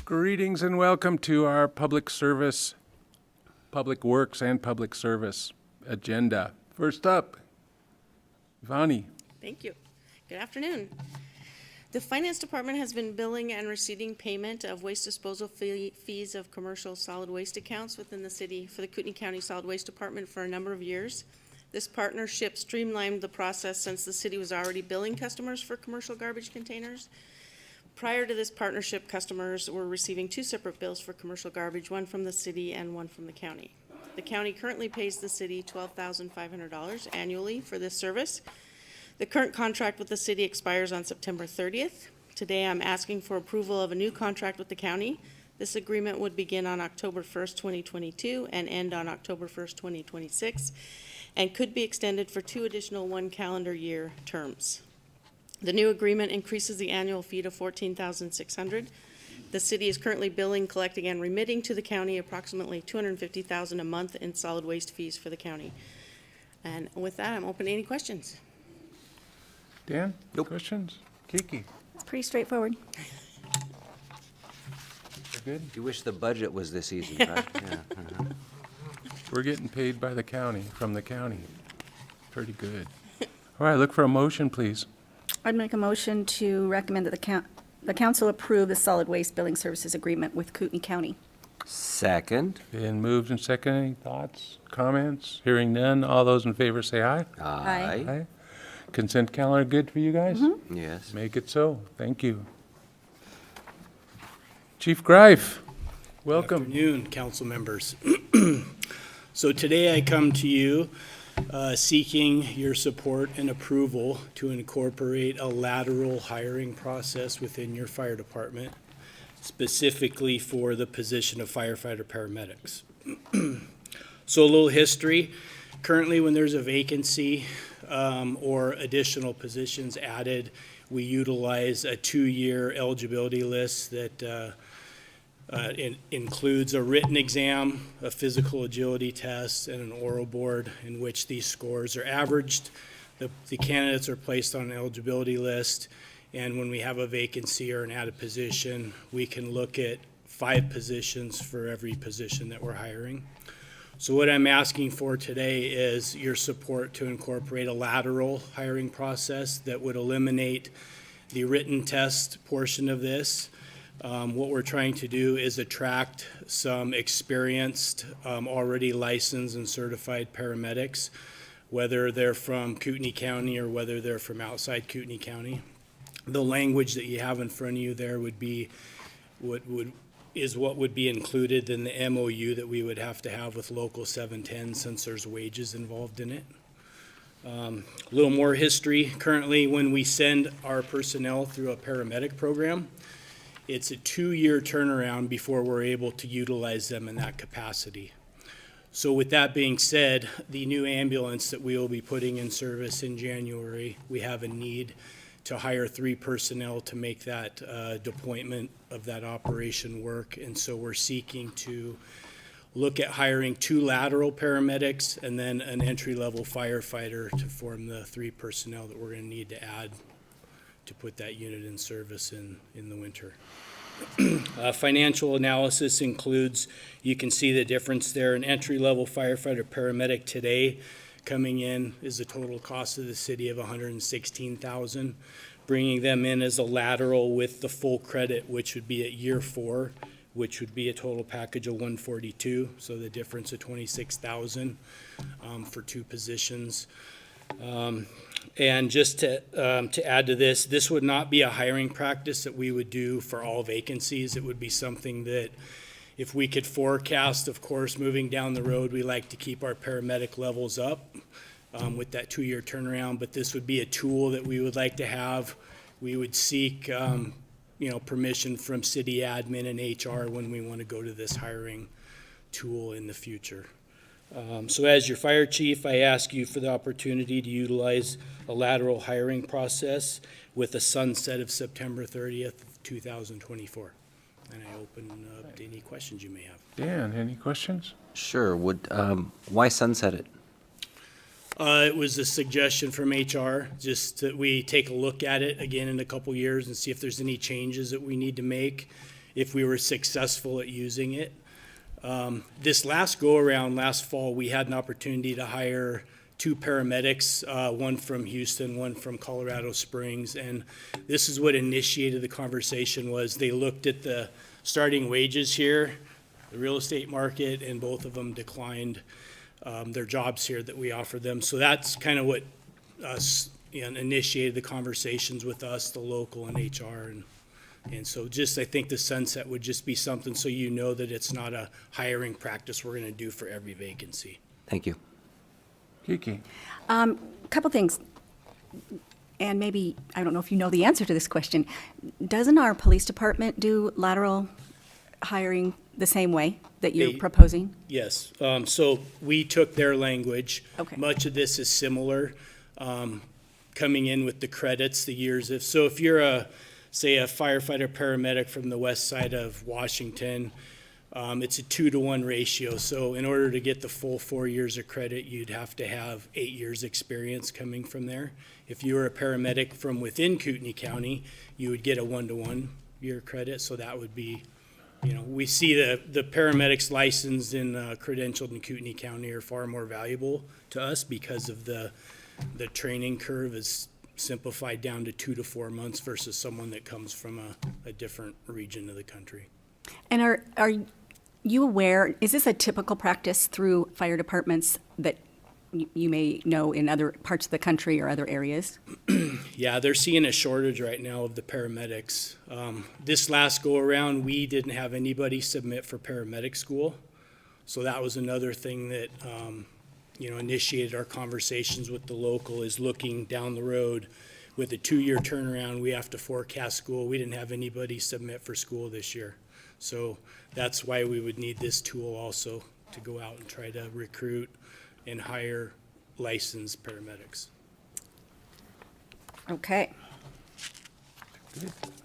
Greetings and welcome to our public service, public works and public service agenda. First up, Ivani. Thank you. Good afternoon. The Finance Department has been billing and receiving payment of waste disposal fees of commercial solid waste accounts within the city for the Kootenai County Solid Waste Department for a number of years. This partnership streamlined the process since the city was already billing customers for commercial garbage containers. Prior to this partnership, customers were receiving two separate bills for commercial garbage, one from the city and one from the county. The county currently pays the city $12,500 annually for this service. The current contract with the city expires on September 30th. Today, I'm asking for approval of a new contract with the county. This agreement would begin on October 1st, 2022 and end on October 1st, 2026, and could be extended for 2 additional 1 calendar year terms. The new agreement increases the annual fee to $14,600. The city is currently billing, collecting, and remitting to the county approximately $250,000 a month in solid waste fees for the county. And with that, I'm open to any questions. Dan? Nope. Questions? Kiki? It's pretty straightforward. We're good? You wish the budget was this easy, right? Yeah. We're getting paid by the county, from the county. Pretty good. All right, look for a motion, please. I'd make a motion to recommend that the council approve the solid waste billing services agreement with Kootenai County. Second. Been moved and seconded. Any thoughts, comments? Hearing none. All those in favor say aye. Aye. Aye. Consent calendar good for you guys? Yes. Make it so. Thank you. Chief Greif, welcome. Afternoon, council members. So today I come to you seeking your support and approval to incorporate a lateral hiring process within your fire department, specifically for the position of firefighter paramedics. So a little history. Currently, when there's a vacancy or additional positions added, we utilize a 2-year eligibility list that includes a written exam, a physical agility test, and an oral board in which these scores are averaged. The candidates are placed on an eligibility list, and when we have a vacancy or an added position, we can look at 5 positions for every position that we're hiring. So what I'm asking for today is your support to incorporate a lateral hiring process that would eliminate the written test portion of this. What we're trying to do is attract some experienced, already licensed and certified paramedics, whether they're from Kootenai County or whether they're from outside Kootenai County. The language that you have in front of you there would be what would be included in the MOU that we would have to have with Local 710 since there's wages involved in it. A little more history. Currently, when we send our personnel through a paramedic program, it's a 2-year turnaround before we're able to utilize them in that capacity. So with that being said, the new ambulance that we will be putting in service in January, we have a need to hire 3 personnel to make that deployment of that operation work. And so we're seeking to look at hiring 2 lateral paramedics and then an entry-level firefighter to form the 3 personnel that we're going to need to add to put that unit in service in the winter. Financial analysis includes, you can see the difference there, an entry-level firefighter paramedic today coming in is the total cost of the city of $116,000. Bringing them in as a lateral with the full credit, which would be at year 4, which would be a total package of $142,000, so the difference of $26,000 for 2 positions. And just to add to this, this would not be a hiring practice that we would do for all vacancies. It would be something that if we could forecast, of course, moving down the road, we like to keep our paramedic levels up with that 2-year turnaround, but this would be a tool that we would like to have. We would seek permission from city admin and HR when we want to go to this hiring tool in the future. So as your fire chief, I ask you for the opportunity to utilize a lateral hiring process with a sunset of September 30th, 2024. And I open up to any questions you may have. Dan, any questions? Sure. Why sunset it? It was a suggestion from HR, just that we take a look at it again in a couple years and see if there's any changes that we need to make. if we were successful at using it. This last go-around, last fall, we had an opportunity to hire 2 paramedics, one from Houston, one from Colorado Springs, and this is what initiated the conversation. Was they looked at the starting wages here, the real estate market, and both of them declined their jobs here that we offer them. So that's kind of what initiated the conversations with us, the local and HR, and so just, I think the sunset would just be something so you know that it's not a hiring practice we're gonna do for every vacancy. Thank you. Kiki? Couple things, and maybe, I don't know if you know the answer to this question. Doesn't our police department do lateral hiring the same way that you're They- proposing? Yes, so we took their language. Okay. Much of this is similar, coming in with the credits, the years. If you're say a firefighter paramedic from the west side of Washington, it's a 2-to-1 ratio. So in order to get the full 4 years of credit, you'd have to have 8 years experience coming from there. If you were a paramedic from within Kootenai County, you would get a 1-to-1 year credit. So that would be, we see the paramedics licensed and credentialed in Kootenai County are far more valuable to us because of the training curve is simplified down to 2 to 4 months versus someone that comes from a different region of the country. And are you aware, is this a typical practice through fire departments that you may know in other parts of the country or other areas? Yeah, they're seeing a shortage right now of the paramedics. This last go-around, we didn't have anybody submit for paramedic school. So that was another thing that, initiated our conversations with the local, is looking down the road. With a 2-year turnaround, we have to forecast school. We didn't have anybody submit for school this year. So that's why we would need this tool also to go out and try to recruit and hire licensed paramedics. Okay.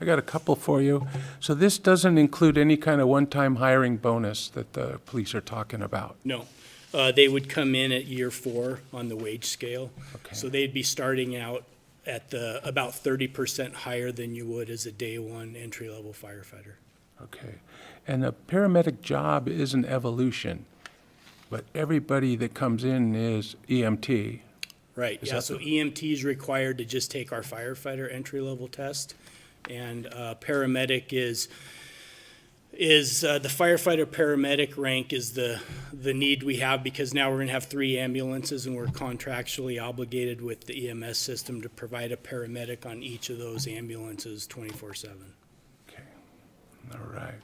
I got a couple for you. So this doesn't include any kind of one-time hiring bonus that the police are talking about? No, they would come in at year 4 on the wage scale. Okay. So they'd be starting out at about 30% higher than you would as a day 1 entry-level firefighter. Okay. And a paramedic job is an evolution, but everybody that comes in is EMT. Right, Is yeah, that so EMT is required to just take our firefighter entry-level test, and paramedic is the firefighter paramedic rank is the need we have, because now we're gonna have 3 ambulances, and we're contractually obligated with the EMS system to provide a paramedic on each of those ambulances 24/7. Okay. All right.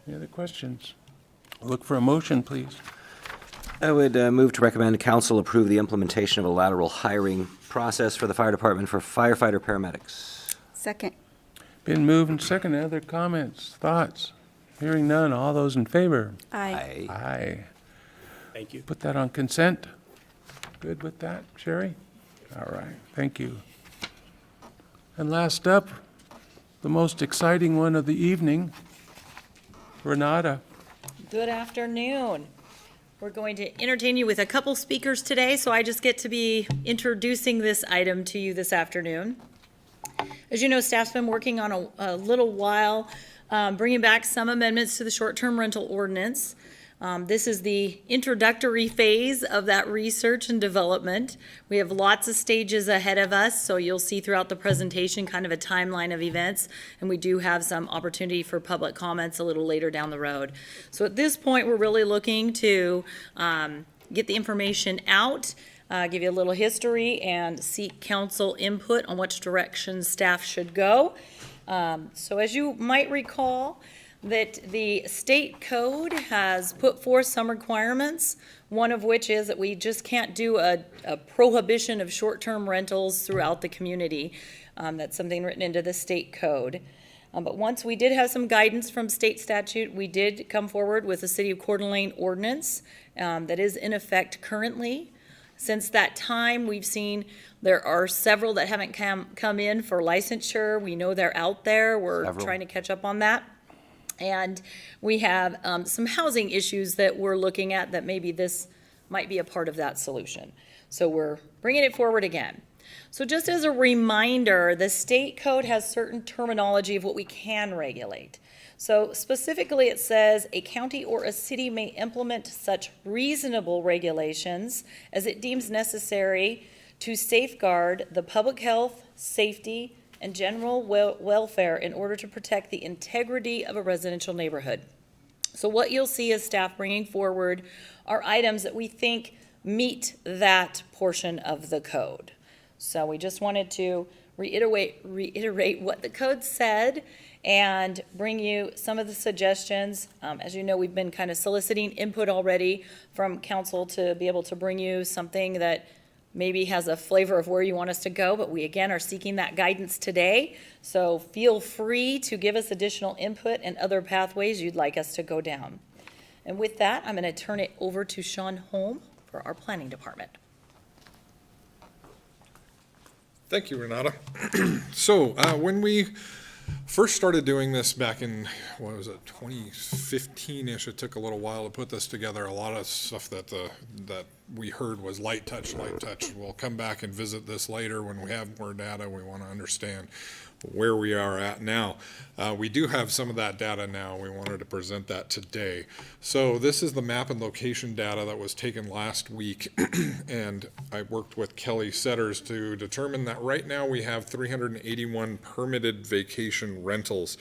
Any other questions? Look for a motion, please. I would move to recommend council approve the implementation of a lateral hiring process for the fire department for firefighter paramedics. Second. Been moved and seconded. Other comments, thoughts? Hearing none. All those in favor? Aye. Aye. Thank you. Put that on consent. Good with that, Sherry? All right, thank you. And last up, the most exciting one of the evening, Renata. Good afternoon. We're going to entertain you with a couple speakers today, so I just get to be introducing this item to you this afternoon. As you know, staff's been working on a little while, bringing back some amendments to the short-term rental ordinance. This is the introductory phase of that research and development. We have lots of stages ahead of us, so you'll see throughout the presentation kind of a timeline of events, and we do have some opportunity for public comments a little later down the road. So at this point, we're really looking to get the information out, give you a little history, and seek council input on which direction staff should go. So as you might recall, that the state code has put forth some requirements, one of which is that we just can't do a prohibition of short-term rentals throughout the community. That's something written into the state code. But once we did have some guidance from state statute, we did come forward with the City of Coeur d'Alene ordinance that is in effect currently. Since that time, we've seen there are several that haven't come in for licensure. We know they're out there. We're Several. trying to catch up on that. And we have some housing issues that we're looking at that maybe this might be a part of that solution. So we're bringing it forward again. So just as a reminder, the state code has certain terminology of what we can regulate. So specifically, it says, a county or a city may implement such reasonable regulations as it deems necessary to safeguard the public health, safety, and general welfare in order to protect the integrity of a residential neighborhood. So what you'll see is staff bringing forward are items that we think meet that portion of the code. So we just wanted to reiterate what the code said and bring you some of the suggestions. As you know, we've been kind of soliciting input already from council to be able to bring you something that maybe has a flavor of where you want us to go, but we again are seeking that guidance today. So feel free to give us additional input and other pathways you'd like us to go down. And with that, I'm going to turn it over to Sean Holm for our planning department. Thank you, Renata. So when we first started doing this back in, what was it, 2015-ish, it took a little while to put this together. A lot of stuff that we heard was light touch. We'll come back and visit this later when we have more data. We want to understand where we are at now. We do have some of that data now. We wanted to present that today. So this is the map and location data that was taken last week, and I worked with Kelly Setters to determine that right now we have 381 permitted vacation rentals.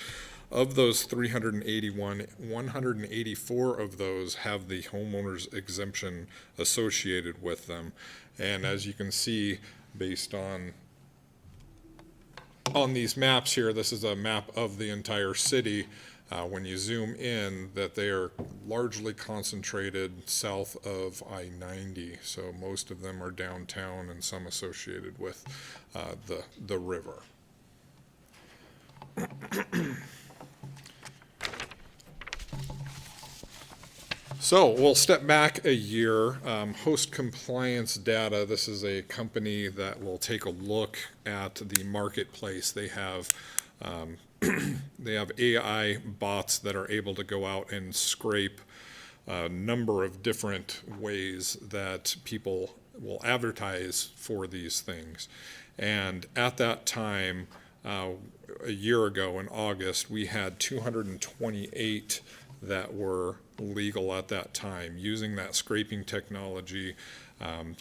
Of those 381, 184 of those have the homeowner's exemption associated with them. And as you can see, based on these maps here, this is a map of the entire city. When you zoom in, that they are largely concentrated south of I-90. So most of them are downtown and some associated with the river. So we'll step back a year. Host compliance data. This is a company that will take a look at the marketplace. They have AI bots that are able to go out and scrape a number of different ways that people will advertise for these things. And at that time, a year ago in August, we had 228 that were legal at that time. Using that scraping technology,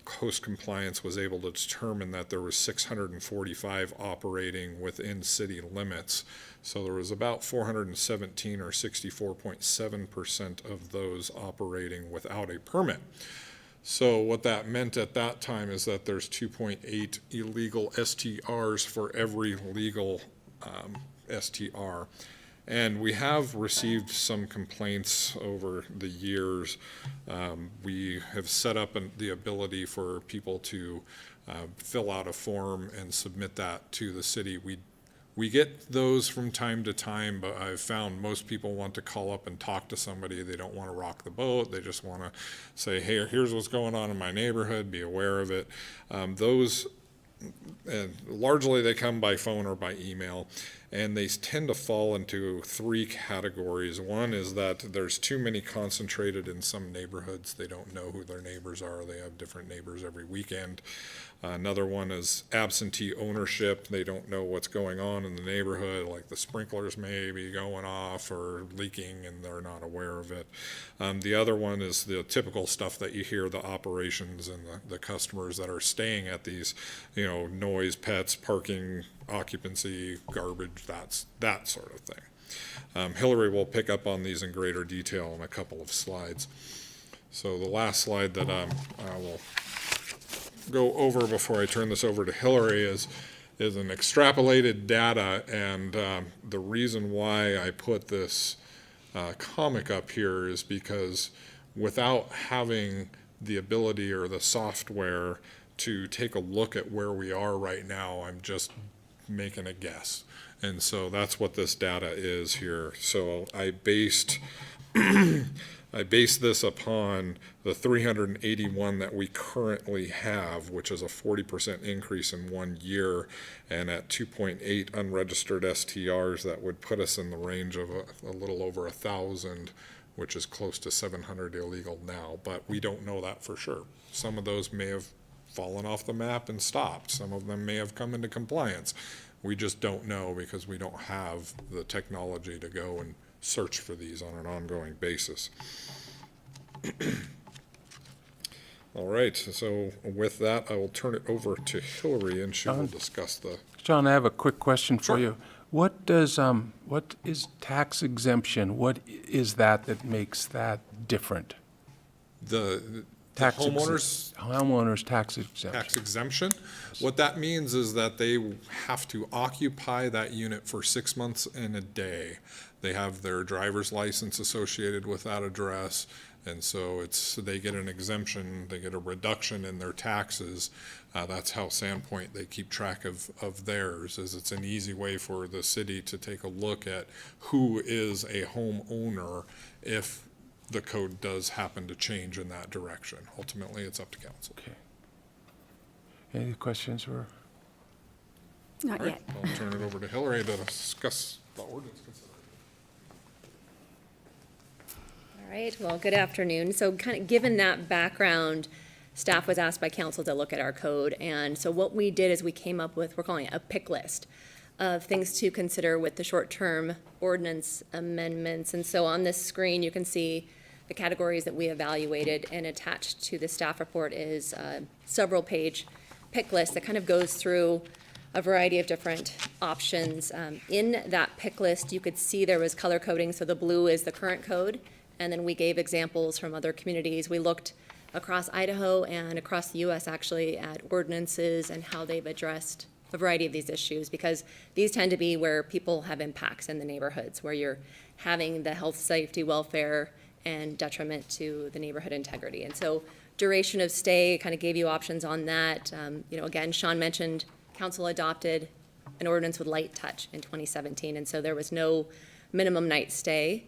Host Compliance was able to determine that there was 645 operating within city limits. So there was about 417 or 64.7% of those operating without a permit. So what that meant at that time is that there's 2.8 illegal STRs for every legal STR. And we have received some complaints over the years. We have set up the ability for people to fill out a form and submit that to the city. We get those from time to time, but I've found most people want to call up and talk to somebody. They don't want to rock the boat. They just want to say, hey, here's what's going on in my neighborhood, be aware of it. And largely they come by phone or by email, and they tend to fall into three categories. One is that there's too many concentrated in some neighborhoods. They don't know who their neighbors are. They have different neighbors every weekend. Another one is absentee ownership. They don't know what's going on in the neighborhood, like the sprinklers may be going off or leaking and they're not aware of it. The other one is the typical stuff that you hear, the operations and the customers that are staying at these, noise, pets, parking, occupancy, garbage, that sort of thing. Hillary will pick up on these in greater detail in a couple of slides. So the last slide that I will go over before I turn this over to Hillary is an extrapolated data, and the reason why I put this comic up here is because without having the ability or the software to take a look at where we are right now, I'm just making a guess. And so that's what this data is here. So I based this upon the 381 that we currently have, which is a 40% increase in 1 year, and at 2.8 unregistered STRs, that would put us in the range of a little over 1,000, which is close to 700 illegal now, but we don't know that for sure. Some of those may have fallen off the map and stopped. Some of them may have come into compliance. We just don't know because we don't have the technology to go and search for these on an ongoing basis. All right, so with that, I will turn it over to Hillary, and she will discuss the, John, I have a quick question for Sure. you. What is tax exemption? What is that makes that different? the Tax homeowners Homeowners tax exemption. tax exemption. What that means is that they have to occupy that unit for 6 months and a day. They have their driver's license associated with that address, and so they get an exemption, they get a reduction in their taxes. That's how Sandpoint, they keep track of theirs, is it's an easy way for the city to take a look at who is a homeowner if the code does happen to change in that direction. Ultimately, it's up to council. Okay. Any questions or? Not All right, yet. I'll turn it over to Hillary to discuss the ordinance consideration. All right, well, good afternoon. So kind of given that background, staff was asked by council to look at our code. And so what we did is we came up with, we're calling it a pick list of things to consider with the short-term ordinance amendments. And so on this screen, you can see the categories that we evaluated, and attached to the staff report is a several-page pick list that kind of goes through a variety of different options. In that pick list, you could see there was color coding, so the blue is the current code, and then we gave examples from other communities. We looked across Idaho and across the U.S. actually at ordinances and how they've addressed a variety of these issues, because these tend to be where people have impacts in the neighborhoods, where you're having the health, safety, welfare, and detriment to the neighborhood integrity. And so duration of stay kind of gave you options on that. Again, Sean mentioned council adopted an ordinance with light touch in 2017, and so there was no minimum night stay.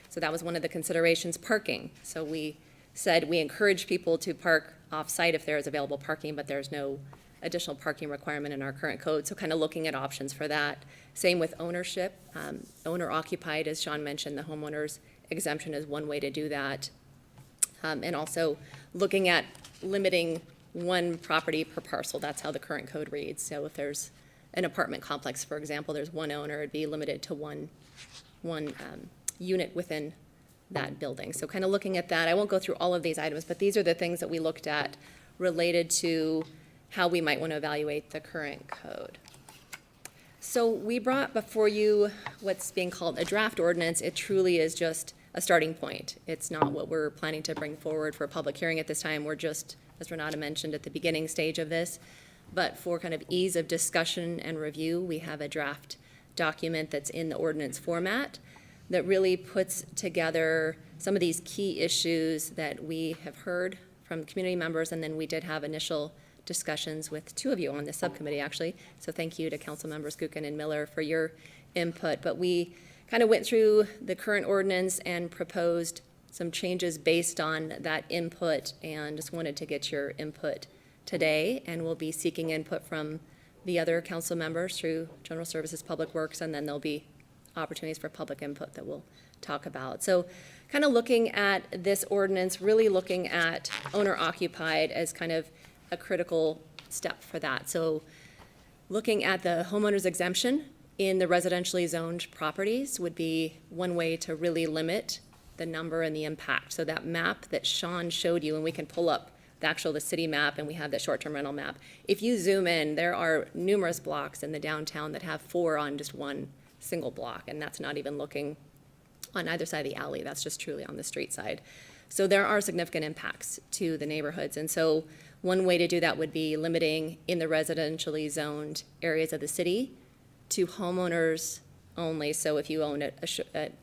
So that was one of the considerations. Parking. So we said we encourage people to park off-site if there is available parking, but there's no additional parking requirement in our current code. So kind of looking at options for that. Same with ownership. Owner occupied, as Sean mentioned, the homeowner's exemption is one way to do that. And also looking at limiting one property per parcel. That's how the current code reads. So if there's an apartment complex, for example, there's one owner, it'd be limited to one unit within that building. So kind of looking at that. I won't go through all of these items, but these are the things that we looked at related to how we might want to evaluate the current code. So we brought before you what's being called a draft ordinance. It truly is just a starting point. It's not what we're planning to bring forward for a public hearing at this time. We're just, as Renata mentioned, at the beginning stage of this. But for kind of ease of discussion and review, we have a draft document that's in the ordinance format that really puts together some of these key issues that we have heard from community members, and then we did have initial discussions with two of you on this subcommittee, actually. So thank you to council members Gookin and Miller for your input. But we kind of went through the current ordinance and proposed some changes based on that input, and just wanted to get your input today. And we'll be seeking input from the other council members through General Services, Public Works, and then there'll be opportunities for public input that we'll talk about. So kind of looking at this ordinance, really looking at owner occupied as kind of a critical step for that. So looking at the homeowner's exemption in the residentially zoned properties would be one way to really limit the number and the impact. So that map that Sean showed you, and we can pull up the city map, and we have the short-term rental map. If you zoom in, there are numerous blocks in the downtown that have 4 on just one single block, and that's not even looking on either side of the alley. That's just truly on the street side. So there are significant impacts to the neighborhoods. And so one way to do that would be limiting in the residentially zoned areas of the city to homeowners only. So if you own an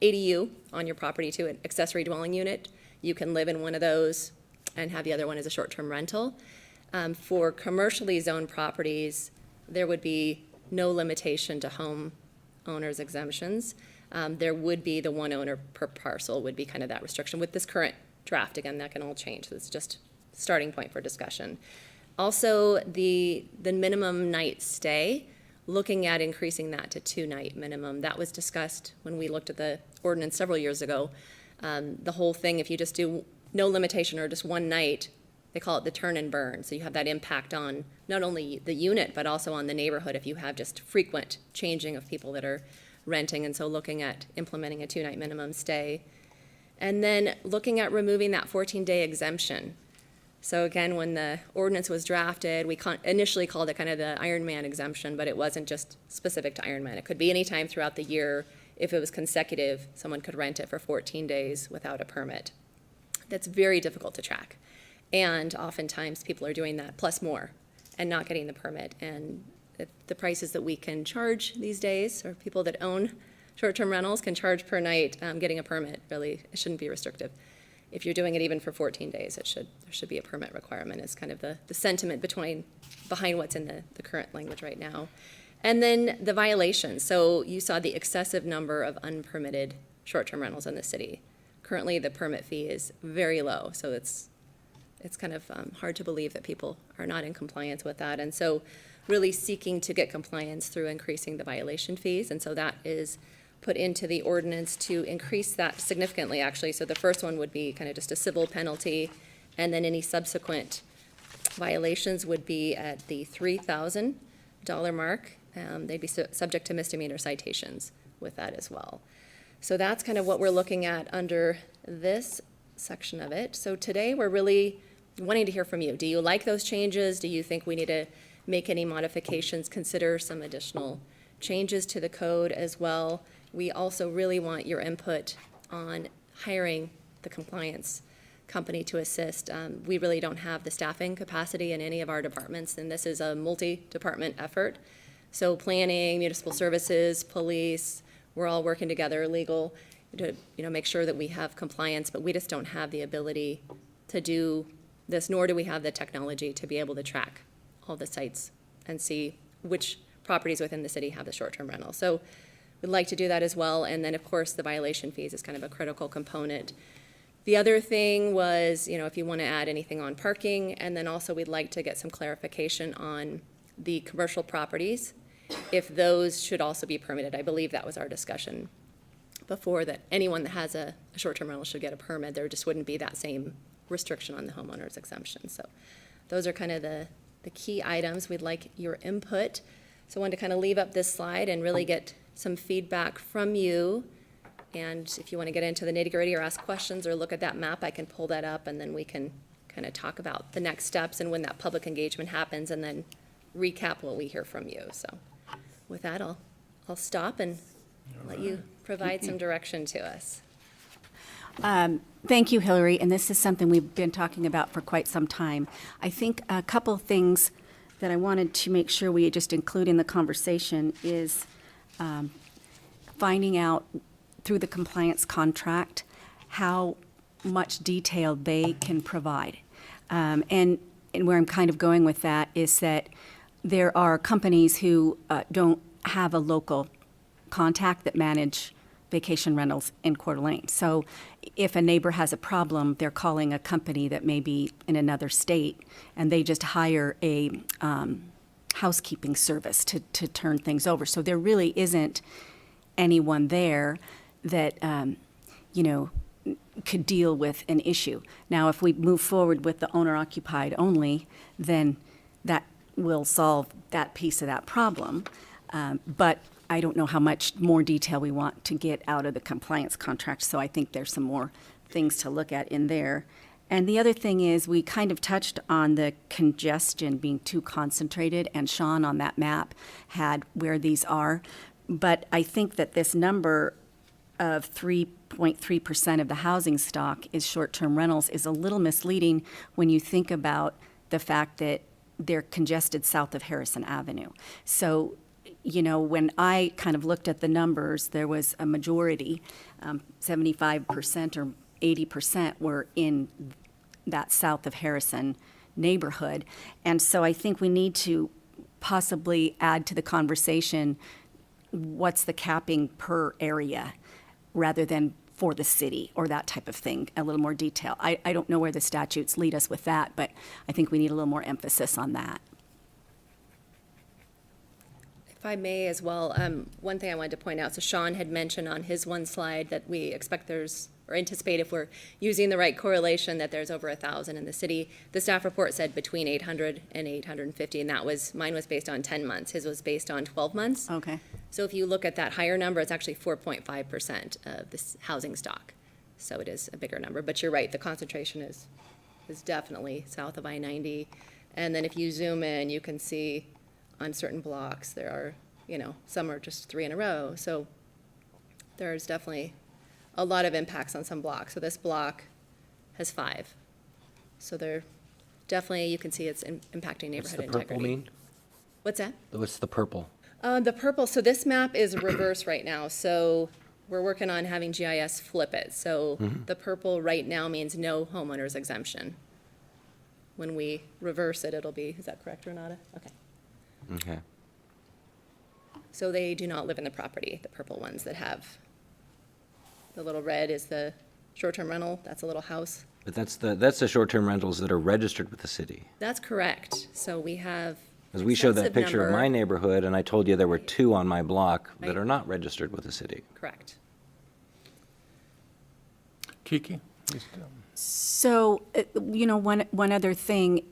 ADU on your property to an accessory dwelling unit, you can live in one of those and have the other one as a short-term rental. For commercially zoned properties, there would be no limitation to homeowners exemptions. There would be the one owner per parcel would be kind of that restriction. With this current draft, again, that can all change. It's just starting point for discussion. Also, the minimum night stay, looking at increasing that to 2-night minimum. That was discussed when we looked at the ordinance several years ago. The whole thing, if you just do no limitation or just one night, they call it the turn and burn. So you have that impact on not only the unit, but also on the neighborhood if you have just frequent changing of people that are renting, and so looking at implementing a 2-night minimum stay. And then looking at removing that 14-day exemption. So again, when the ordinance was drafted, we initially called it kind of the Ironman exemption, but it wasn't just specific to Ironman. It could be any time throughout the year. If it was consecutive, someone could rent it for 14 days without a permit. That's very difficult to track. And oftentimes people are doing that plus more and not getting the permit. And the prices that we can charge these days, or people that own short-term rentals can charge per night, getting a permit, really, it shouldn't be restrictive. If you're doing it even for 14 days, there should be a permit requirement, is kind of the sentiment behind what's in the current language right now. And then the violations. So you saw the excessive number of unpermitted short-term rentals in the city. Currently, the permit fee is very low, so it's kind of hard to believe that people are not in compliance with that. And so really seeking to get compliance through increasing the violation fees. And so that is put into the ordinance to increase that significantly, actually. So the first one would be kind of just a civil penalty, and then any subsequent violations would be at the $3,000 mark. They'd be subject to misdemeanor citations with that as well. So that's kind of what we're looking at under this section of it. So today we're really wanting to hear from you. Do you like those changes? Do you think we need to make any modifications, consider some additional changes to the code as well? We also really want your input on hiring the compliance company to assist. We really don't have the staffing capacity in any of our departments, and this is a multi-department effort. So planning, municipal services, police, we're all working together, legal, to make sure that we have compliance, but we just don't have the ability to do this, nor do we have the technology to be able to track all the sites and see which properties within the city have the short-term rental. So we'd like to do that as well. And then, of course, the violation fees is kind of a critical component. The other thing was, if you want to add anything on parking, and then also we'd like to get some clarification on the commercial properties, if those should also be permitted. I believe that was our discussion before, that anyone that has a short-term rental should get a permit. There just wouldn't be that same restriction on the homeowner's exemption. So those are kind of the key items. We'd like your input. So I wanted to kind of leave up this slide and really get some feedback from you. And if you want to get into the nitty-gritty or ask questions or look at that map, I can pull that up, and then we can kind of talk about the next steps and when that public engagement happens, and then recap what we hear from you. So with that, I'll stop and let you provide some direction to us. Thank you, Hillary, and this is something we've been talking about for quite some time. I think a couple things that I wanted to make sure we just include in the conversation is finding out through the compliance contract how much detail they can provide. And where I'm kind of going with that is that there are companies who don't have a local contact that manage vacation rentals in Coeur d'Alene. So if a neighbor has a problem, they're calling a company that may be in another state, and they just hire a housekeeping service to turn things over. So there really isn't anyone there that, could deal with an issue. Now, if we move forward with the owner-occupied only, then that will solve that piece of that problem. But I don't know how much more detail we want to get out of the compliance contract, so I think there's some more things to look at in there. And the other thing is, we kind of touched on the congestion being too concentrated, and Sean on that map had where these are. But I think that this number of 3.3% of the housing stock is short-term rentals is a little misleading when you think about the fact that they're congested south of Harrison Avenue. So, when I kind of looked at the numbers, there was a majority, 75% or 80% were in that south of Harrison neighborhood. And so I think we need to possibly add to the conversation what's the capping per area rather than for the city or that type of thing, a little more detail. I don't know where the statutes lead us with that, but I think we need a little more emphasis on that. If I may as well, one thing I wanted to point out, so Sean had mentioned on his one slide that we expect or anticipate, if we're using the right correlation, that there's over 1,000 in the city. The staff report said between 800 and 850, and mine was based on 10 months. His was based on 12 months. Okay. So if you look at that higher number, it's actually 4.5% of this housing stock. So it is a bigger number, but you're right, the concentration is definitely south of I-90. And then if you zoom in, you can see on certain blocks, there are, some are just 3 in a row. So there's definitely a lot of impacts on some blocks. So this block has 5. So there definitely, you can see it's impacting What's neighborhood the integrity. purple mean? What's that? What's the purple? The purple, so this map is reverse right now, so we're working on having GIS flip it. So the purple right now means no homeowner's exemption. When we reverse it, it'll be, is that correct, Renata? Okay. Okay. So they do not live in the property, the purple ones that have, the little red is the short-term rental, that's a little house. But that's the short-term rentals that are registered with the city. That's correct. So we have. Because we showed that extensive picture of number. my neighborhood, and I told you there were 2 on my block that Right. are not registered with the city. Correct. Kiki? So, one other thing,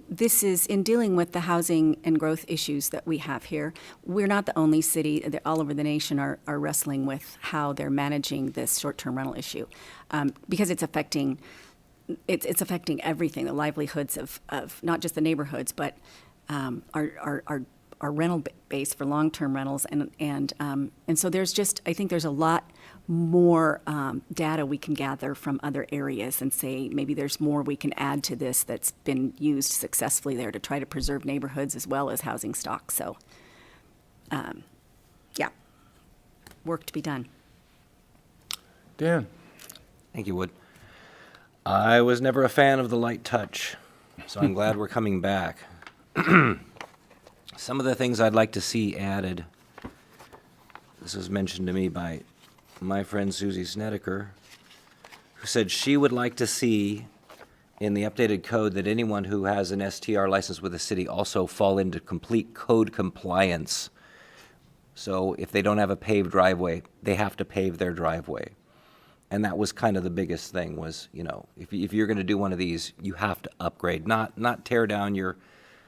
this is, in dealing with the housing and growth issues that we have here, we're not the only city, all over the nation are wrestling with how they're managing this short-term rental issue. Because it's affecting everything, the livelihoods of not just the neighborhoods, but our rental base for long-term rentals. And so I think there's a lot more data we can gather from other areas and say maybe there's more we can add to this that's been used successfully there to try to preserve neighborhoods as well as housing stock. So, yeah, work to be done. Dan? Thank you, Wood. I was never a fan of the light touch, so I'm glad we're coming back. Some of the things I'd like to see added, this was mentioned to me by my friend Susie Snedeker, who said she would like to see in the updated code that anyone who has an STR license with the city also fall into complete code compliance. So if they don't have a paved driveway, they have to pave their driveway. And that was kind of the biggest thing was, if you're going to do one of these, you have to upgrade, not tear down your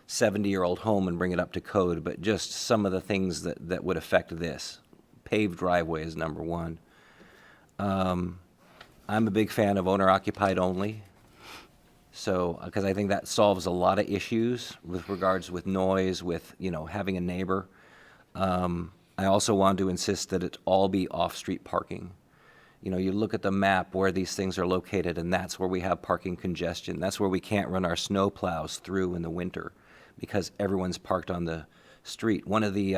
70-year-old home and bring it up to code, but just some of the things that would affect this. Paved driveway is number 1. I'm a big fan of owner-occupied only. So, because I think that solves a lot of issues with regards with noise, with, having a neighbor. I also want to insist that it all be off-street parking. You look at the map where these things are located, and that's where we have parking congestion. That's where we can't run our snow plows through in the winter because everyone's parked on the street. One of the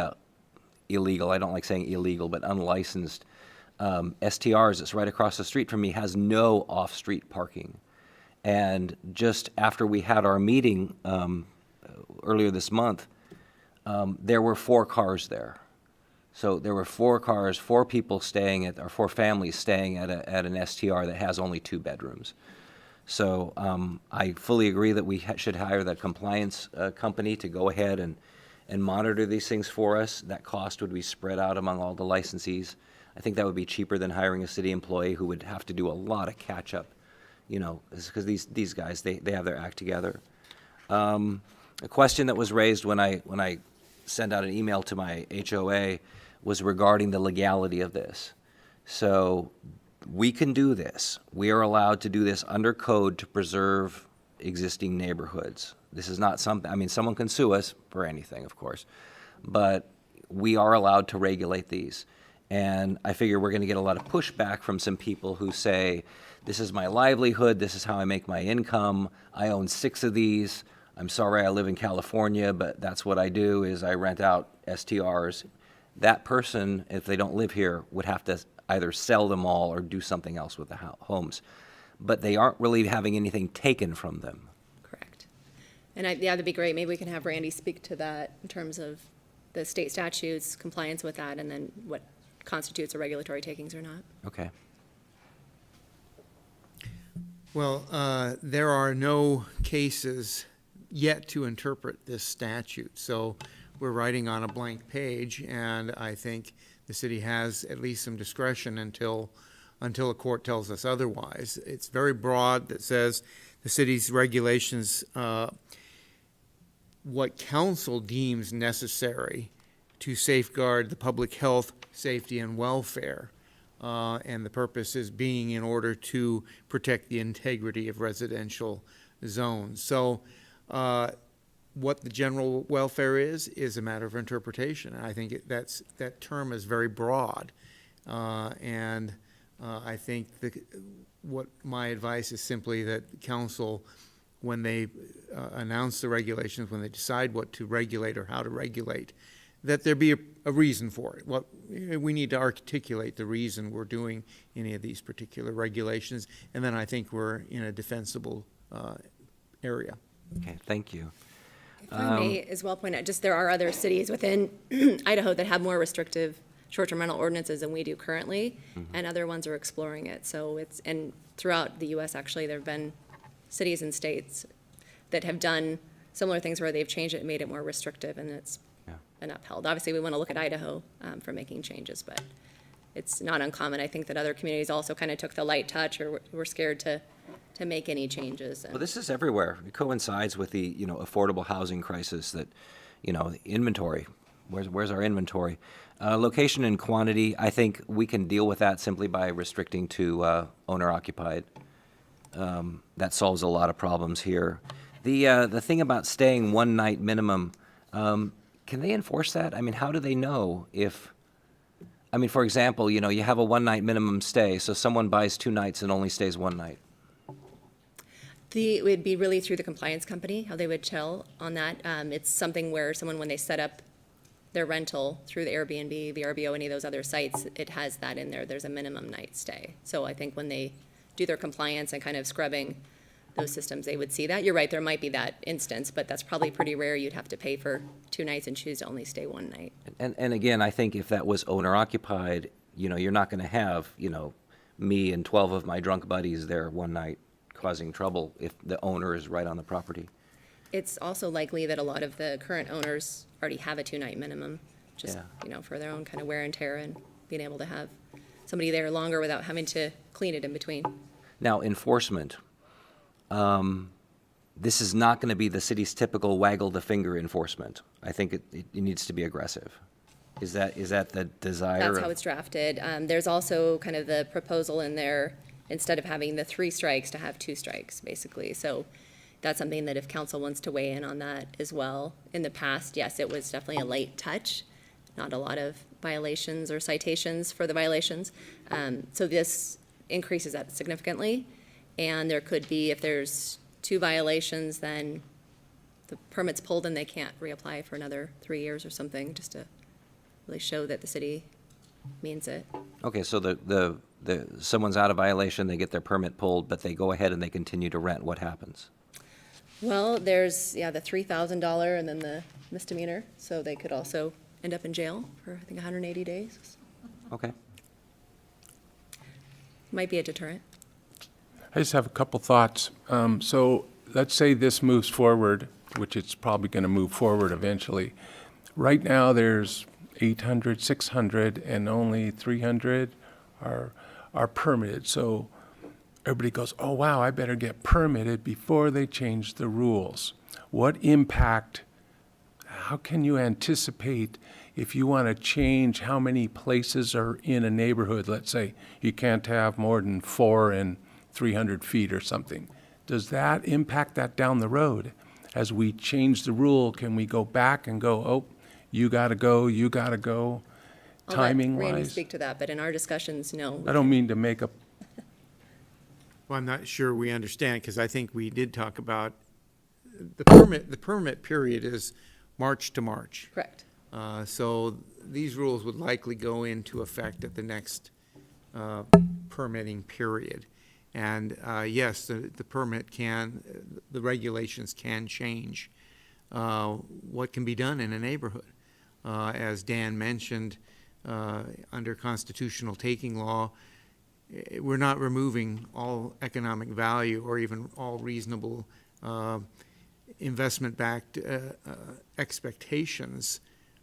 illegal, I don't like saying illegal, but unlicensed STRs that's right across the street from me has no off-street parking. And just after we had our meeting earlier this month, there were 4 cars there. So there were 4 cars, 4 people staying or 4 families staying at an STR that has only 2 bedrooms. So I fully agree that we should hire that compliance company to go ahead and monitor these things for us. That cost would be spread out among all the licensees. I think that would be cheaper than hiring a city employee who would have to do a lot of catch-up, because these guys, they have their act together. A question that was raised when I sent out an email to my HOA was regarding the legality of this. So we can do this. We are allowed to do this under code to preserve existing neighborhoods. This is not something, someone can sue us for anything, of course, but we are allowed to regulate these. And I figure we're going to get a lot of pushback from some people who say, this is my livelihood, this is how I make my income, I own 6 of these, I'm sorry I live in California, but that's what I do is I rent out STRs. That person, if they don't live here, would have to either sell them all or do something else with the homes. But they aren't really having anything taken from them. Correct. And that'd be great. Maybe we can have Randy speak to that in terms of the state statutes, compliance with that, and then what constitutes a regulatory takings or not. Okay. Well, there are no cases yet to interpret this statute, so we're writing on a blank page, and I think the city has at least some discretion until a court tells us otherwise. It's very broad that says the city's regulations, what council deems necessary to safeguard the public health, safety, and welfare. And the purpose is being in order to protect the integrity of residential zones. So what the general welfare is a matter of interpretation. And I think that term is very broad. And I think what my advice is simply that council, when they announce the regulations, when they decide what to regulate or how to regulate, that there be a reason for it. We need to articulate the reason we're doing any of these particular regulations, and then I think we're in a defensible area. Okay, thank you. If I may as well point out, just there are other cities within Idaho that have more restrictive short-term rental ordinances than we do currently, and other ones are exploring it. So and throughout the US, actually, there have been cities and states that have done similar things where they've changed it and made it more restrictive, and it's been upheld. Obviously, we want to look at Idaho for making changes, but it's not uncommon. I think that other communities also kind of took the light touch or were scared to make any changes. Well, this is everywhere. It coincides with the, affordable housing crisis that, inventory. Where's our inventory? Location and quantity, I think we can deal with that simply by restricting to owner-occupied. That solves a lot of problems here. The thing about staying one night minimum, can they enforce that? I mean, how do they know if, for example, you have a one night minimum stay, so someone buys 2 nights and only stays 1 night. It would be really through the compliance company, how they would tell on that. It's something where someone, when they set up their rental through the Airbnb, VRBO, any of those other sites, it has that in there. There's a minimum night stay. So I think when they do their compliance and kind of scrubbing those systems, they would see that. You're right, there might be that instance, but that's probably pretty rare. You'd have to pay for 2 nights and choose to only stay 1 night. And again, I think if that was owner-occupied, you're not going to have, me and 12 of my drunk buddies there one night causing trouble if the owner is right on the property. It's also likely that a lot of the current owners already have a 2-night minimum, just, for their own kind of wear and tear and being able to have somebody there longer without having to clean it in between. Now, enforcement. This is not going to be the city's typical waggle the finger enforcement. I think it needs to be aggressive. Is that the desire? That's how it's drafted. There's also kind of the proposal in there, instead of having the 3 strikes, to have 2 strikes, basically. So that's something that if council wants to weigh in on that as well. In the past, yes, it was definitely a light touch, not a lot of violations or citations for the violations. So this increases that significantly. And there could be, if there's 2 violations, then the permit's pulled and they can't reapply for another 3 years or something, just to really show that the city means it. Okay, so the someone's out of violation, they get their permit pulled, but they go ahead and they continue to rent. What happens? Well, there's, the $3,000 and then the misdemeanor, so they could also end up in jail for, I think, 180 days. Okay. Might be a deterrent. I just have a couple thoughts. So let's say this moves forward, which it's probably going to move forward eventually. Right now, there's 800, 600, and only 300 are permitted. So everybody goes, oh, wow, I better get permitted before they change the rules. What impact, how can you anticipate if you want to change how many places are in a neighborhood? Let's say you can't have more than 4 in 300 feet or something. Does that impact that down the road? As we change the rule, can we go back and go, oh, you got to go, timing-wise? I'll let Randy speak to that, but in our discussions, no. I don't mean to make a, Well, I'm not sure we understand, because I think we did talk about the permit period is March to March. Correct. So these rules would likely go into effect at the next permitting period. And yes, the permit the regulations can change what can be done in a neighborhood. As Dan mentioned, under constitutional taking law, we're not removing all economic value or even all reasonable investment-backed expectations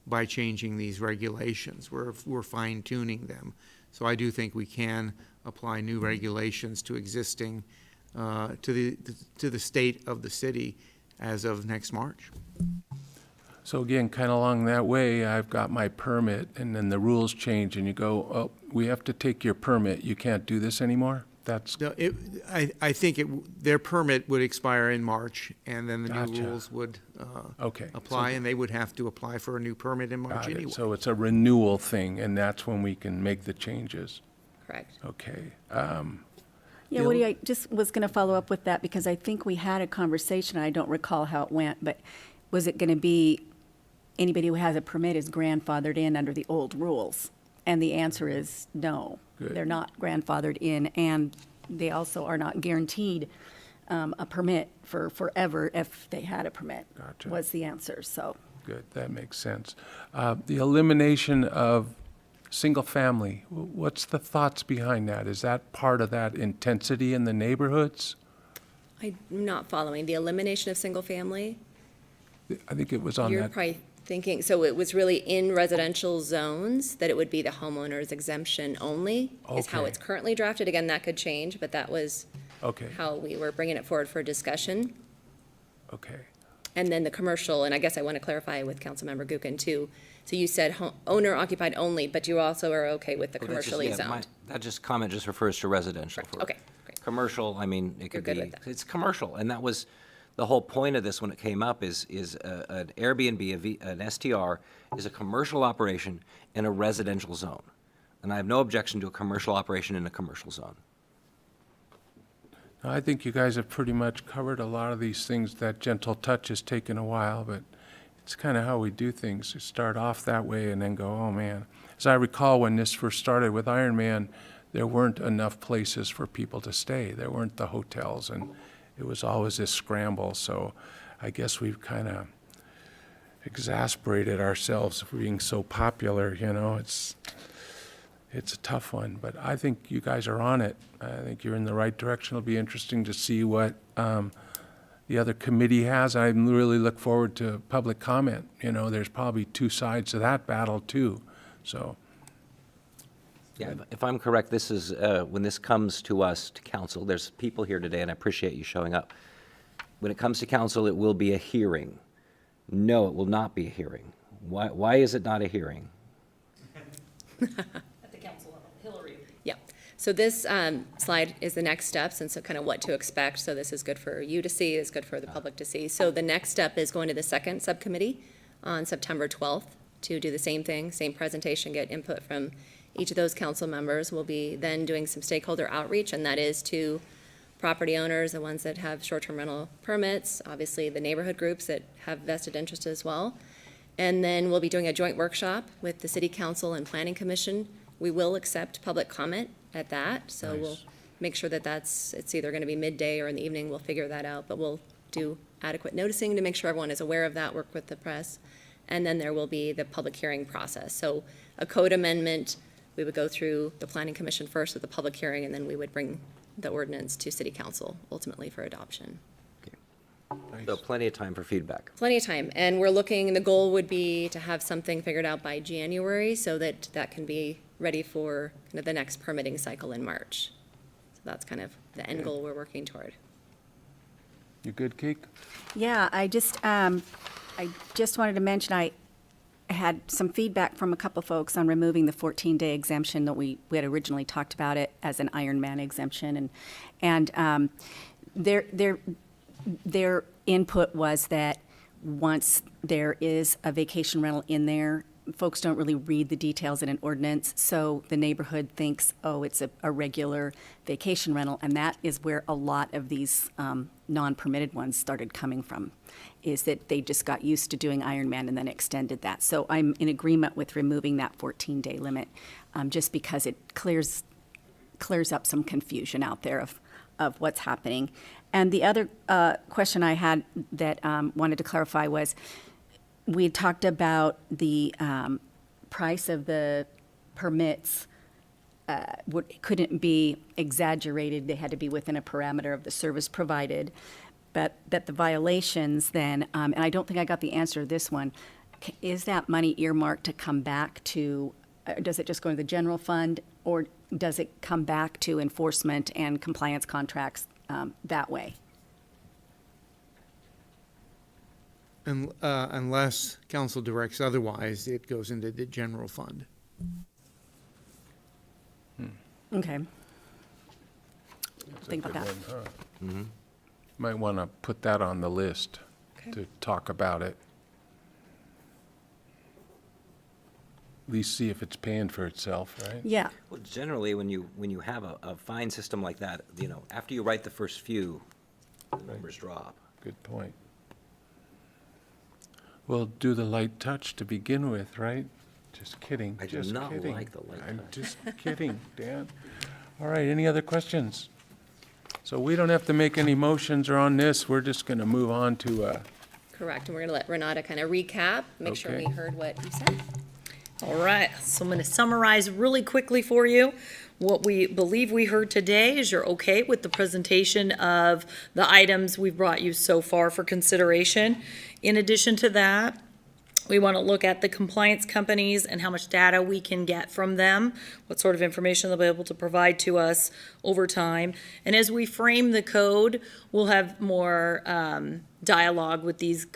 by changing these regulations. We're fine-tuning them. So I do think we can apply new regulations to existing, to the state of the city as of next March. So again, kind of along that way, I've got my permit, and then the rules change, and you go, oh, we have to take your permit, you can't do this anymore? That's, No, I think their permit would expire in March, and then the new Gotcha. rules would okay. apply, and they would have to apply for a new permit in March Got it. anyway. So it's a renewal thing, and that's when we can make the changes. Correct. Okay. Yeah, Woody, I just was going to follow up with that because I think we had a conversation, I don't recall how it went, but was it going to be anybody who has a permit is grandfathered in under the old rules? And the answer is no. Good. They're not grandfathered in, and they also are not guaranteed a permit for forever if they had a permit, Gotcha. was the answer, so. Good, that makes sense. The elimination of single-family, what's the thoughts behind that? Is that part of that intensity in the neighborhoods? I'm not following. The elimination of single-family? I think it was on You're that, probably thinking, so it was really in residential zones, that it would be the homeowner's exemption only, is how Okay. it's currently drafted. Again, that could change, but that was okay, how we were bringing it forward for discussion. okay. And then the commercial, and I guess I want to clarify with Councilmember Gookin too. So you said owner occupied only, but you also are okay with the Well, that's just- commercially yeah, zoned? That just comment just refers to residential. Correct. For Okay, great. Commercial, I mean, it could good be, with that. it's commercial, and that was, the whole point of this when it came up is an Airbnb, an STR, is a commercial operation in a residential zone. And I have no objection to a commercial operation in a commercial zone. I think you guys have pretty much covered a lot of these things. That gentle touch has taken a while, but it's kind of how we do things. You start off that way and then go, oh, man. As I recall, when this first started with Iron Man, there weren't enough places for people to stay. There weren't the hotels, and it was always this scramble. So I guess we've kind of exasperated ourselves for being so popular, you know. It's a tough one, but I think you guys are on it. I think you're in the right direction. It'll be interesting to see what the other committee has. I really look forward to public comment. You know, there's probably two sides to that battle too. So, Yeah, if I'm correct, this is, when this comes to us, to council, there's people here today, and I appreciate you showing up. When it comes to council, it will be a hearing. No, it will not be a hearing. Why is it not a hearing? At the council level, Hillary. Yeah, so this slide is the next steps, and so kind of what to expect. So this is good for you to see, it's good for the public to see. So the next step is going to the second subcommittee on September 12th to do the same thing, same presentation, get input from each of those council members. We'll be then doing some stakeholder outreach, and that is to property owners, the ones that have short-term rental permits, obviously the neighborhood groups that have vested interest as well. And then we'll be doing a joint workshop with the City Council and Planning Commission. We will accept public comment at that, so we'll make sure that it's either gonna be midday or in the evening, we'll figure that out, but we'll do adequate noticing to make sure everyone is aware of that, work with the press. And then there will be the public hearing process. So a code amendment, we would go through the Planning Commission first with the public hearing, and then we would bring the ordinance to City Council ultimately for adoption. So plenty of time for feedback. Plenty of time, and we're looking, the goal would be to have something figured out by January so that that can be ready for kind of the next permitting cycle in March. So that's kind of the end goal we're working toward. you good, Keek? Yeah, I just wanted to mention, I had some feedback from a couple folks on removing the 14-day exemption that we had originally talked about it as an Ironman exemption, and their input was that once there is a vacation rental in there, folks don't really read the details in an ordinance, so the neighborhood thinks, oh, it's a regular vacation rental, and that is where a lot of these non-permitted ones started coming from, is that they just got used to doing Ironman and then extended that. So I'm in agreement with removing that 14-day limit, just because it clears up some confusion out there of what's happening. And the other question I had that wanted to clarify was, we had talked about the price of the permits couldn't be exaggerated. They had to be within a parameter of the service provided. But that the violations then, and I don't think I got the answer to this one, is that money earmarked to come back to, does it just go to the general fund, or does it come back to enforcement and compliance contracts that way? Unless council directs otherwise, it goes into the general fund. Okay. Think about that. Might want to put that on the list Okay. to talk about it. At least see if it's paying for itself, right? Yeah, Well, generally, when you have a fine system like that, after you write the first few, the numbers drop. Good point. We'll do the light touch to begin with, right? Just kidding. I do just not kidding. like the light I'm touch. just kidding, Dan. All right, any other questions? So we don't have to make any motions or on this, we're just gonna move on to, Correct, and we're gonna let Renata kind of recap, make sure Okay. we heard what you said. All right, so I'm going to summarize really quickly for you. What we believe we heard today is you're okay with the presentation of the items we've brought you so far for consideration. In addition to that, we want to look at the compliance companies and how much data we can get from them, what sort of information they'll be able to provide to us over time. And as we frame the code, we'll have more dialogue with these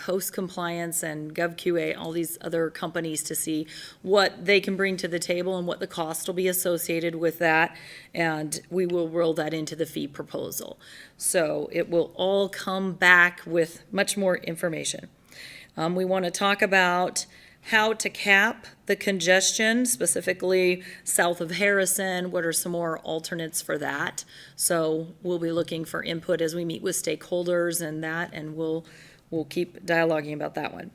host compliance and GovQA, all these other companies to see what they can bring to the table and what the cost will be associated with that. And we will roll that into the fee proposal. So it will all come back with much more information. We want to talk about how to cap the congestion, specifically south of Harrison. What are some more alternates for that? So we'll be looking for input as we meet with stakeholders and that, and we'll keep dialoguing about that one.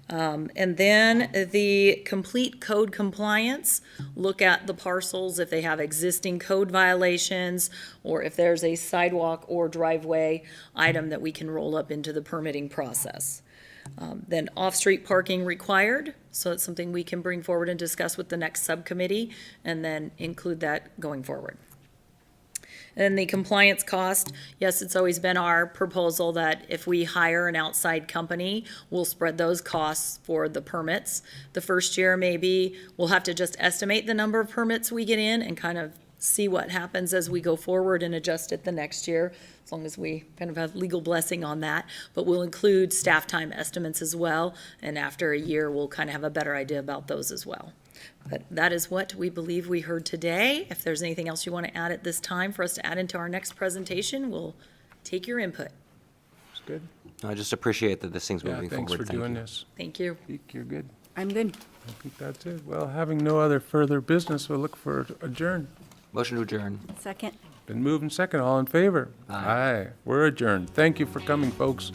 And then the complete code compliance, look at the parcels if they have existing code violations or if there's a sidewalk or driveway item that we can roll up into the permitting process. Then off-street parking required, so it's something we can bring forward and discuss with the next subcommittee, and then include that going forward. And the compliance cost, yes, it's always been our proposal that if we hire an outside company, we'll spread those costs for the permits. The first year, maybe, we'll have to just estimate the number of permits we get in and kind of see what happens as we go forward and adjust it the next year, as long as we kind of have legal blessing on that. But we'll include staff time estimates as well, and after a year, we'll kind of have a better idea about those as well. But that is what we believe we heard today. If there's anything else you want to add at this time for us to add into our next presentation, we'll take your input. it's good. I just appreciate that this thing's Yeah, moving thanks forward. for doing this. Thank you. Zeke, you're good. I'm good. I think that's it. Well, having no other further business, we'll look for adjourn. Motion to adjourn. Second. Been moved and second, all in favor? Aye. We're adjourned. Thank you for coming, folks.